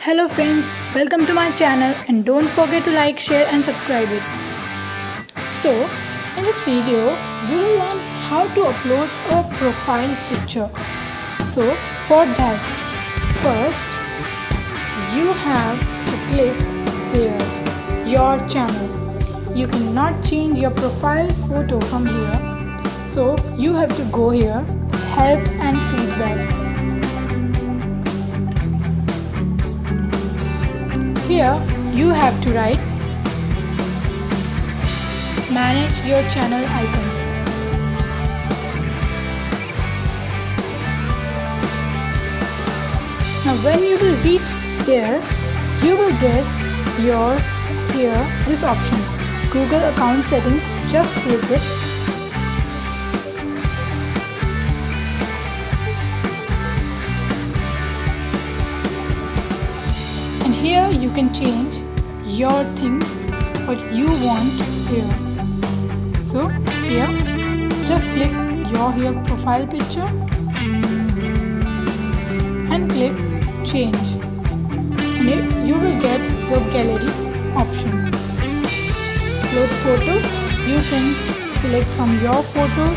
Hello friends, welcome to my channel and don't forget to like, share and subscribe it. So, in this video, we will learn how to upload a profile picture. So, for that, first you have to click here, your channel. You cannot change your profile photo from here. So, you have to go here, help and feedback. Here you have to write manage your channel icon. Now when you will reach there, you will get this option, Google account settings. Just click it. And here you can change your things what you want here. So here just click your profile picture and click change, and here you will get your gallery option. Upload photo, you can select from your photos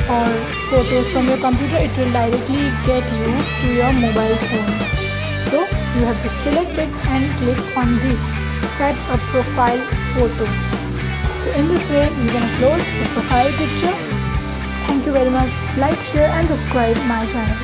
or photos from your computer. It will directly get you to your mobile phone. So you have to select it and click on this, set a profile photo. So in this way you can upload the profile picture. Thank you very much. Like, share and subscribe my channel.